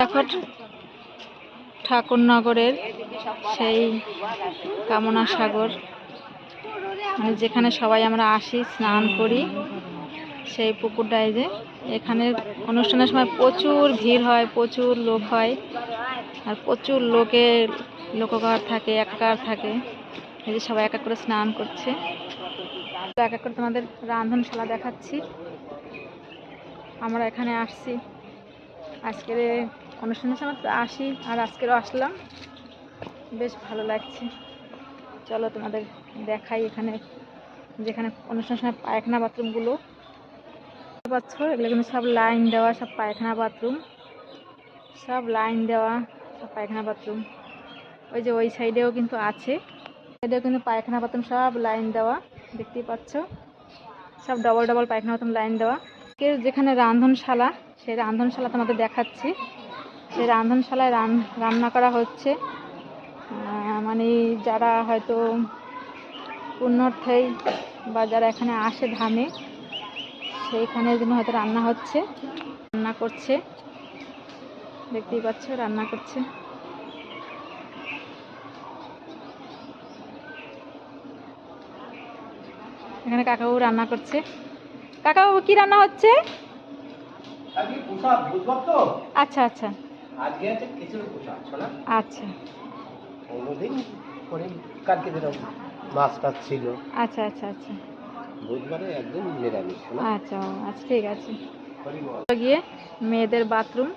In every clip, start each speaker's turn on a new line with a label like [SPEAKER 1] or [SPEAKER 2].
[SPEAKER 1] দেখো ঠাকুরনগরের সেই কামনা সাগর, মানে যেখানে সবাই আমরা আসি স্নান করি, সেই পুকুরটায় যে এখানে অনুষ্ঠানের সময় প্রচুর ভিড় হয়, প্রচুর লোক হয়, আর প্রচুর লোককার থাকে, একাকার থাকে। এই যে সবাই এক এক করে স্নান করছে। এক এক করে তোমাদের রান্ধনশালা দেখাচ্ছি। আমরা এখানে আসছি আজকের অনুষ্ঠানের সময় আসি, আর আজকেরও আসলাম, বেশ ভালো লাগছে। চলো তোমাদের দেখাই এখানে যেখানে অনুষ্ঠানের সময় পায়খানা বাথরুমগুলো পাচ্ছ, এগুলো কিন্তু সব লাইন দেওয়া, সব পায়খানা বাথরুম, সব লাইন দেওয়া, সব পায়খানা বাথরুম। ওই যে ওই সাইডেও কিন্তু আছে, সাইডেও কিন্তু পায়খানা বাথরুম সব লাইন দেওয়া, দেখতেই পাচ্ছ, সব ডবল ডবল পায়খানা বাথরুম লাইন দেওয়া। যেখানে রান্ধনশালা, সেই রান্ধনশালা তোমাদের দেখাচ্ছি। সেই রান্ধনশালায় রান্না করা হচ্ছে, মানে যারা হয়তো পুণ্যার্থী বা যারা এখানে আসে ধামে, সেইখানের জন্য হয়তো রান্না হচ্ছে, রান্না করছে, দেখতেই পাচ্ছ রান্না করছে। এখানে কাকাবাবু রান্না করছে। কাকাবাবু কি রান্না হচ্ছে? আচ্ছা আচ্ছা আচ্ছা
[SPEAKER 2] মাছ টাছ ছিল।
[SPEAKER 1] আচ্ছা আচ্ছা আচ্ছা
[SPEAKER 2] বুধবারে একদম নিরামিষ।
[SPEAKER 1] আচ্ছা আচ্ছা ঠিক আছে। গিয়ে মেয়েদের বাথরুম,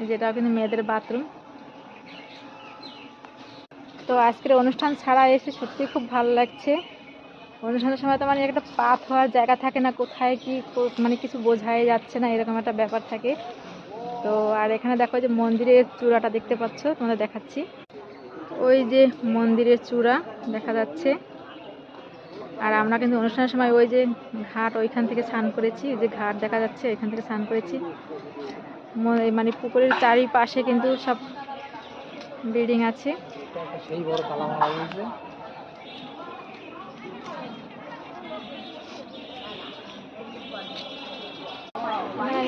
[SPEAKER 1] যেটা কিন্তু মেয়েদের বাথরুম। তো আজকের অনুষ্ঠান ছাড়া এসে সত্যি খুব ভালো লাগছে। অনুষ্ঠানের সময় তো মানে একটা পাত হওয়ার জায়গা থাকে না, কোথায় কি মানে কিছু বোঝাই যাচ্ছে না, এরকম একটা ব্যাপার থাকে। তো আর এখানে দেখো যে মন্দিরের চূড়াটা দেখতে পাচ্ছ, তোমাদের দেখাচ্ছি। ওই যে মন্দিরের চূড়া দেখা যাচ্ছে। আর আমরা কিন্তু অনুষ্ঠানের সময় ওই যে ঘাট, ওইখান থেকে স্নান করেছি, যে ঘাট দেখা যাচ্ছে ওইখান থেকে স্নান করেছি। মানে পুকুরের চারিপাশে কিন্তু সব বিল্ডিং আছে।
[SPEAKER 2] সেই বড় তালা হয়েছে।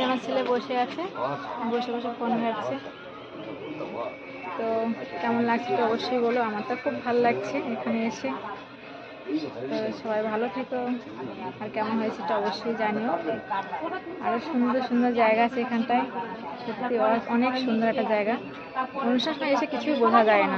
[SPEAKER 1] আমার ছেলে বসে আছে, বসে বসে ফোন ঘাটছে। তো কেমন লাগছে তো অবশ্যই বলো, আমার তো খুব ভালো লাগছে এখানে এসে। তো সবাই ভালো থেকো, আর কেমন হয়েছে তো অবশ্যই জানিও। আরও সুন্দর সুন্দর জায়গা আছে এখানটায়, সত্যি অনেক সুন্দর একটা জায়গা। অনুষ্ঠান এসে কিছুই বোঝা যায় না।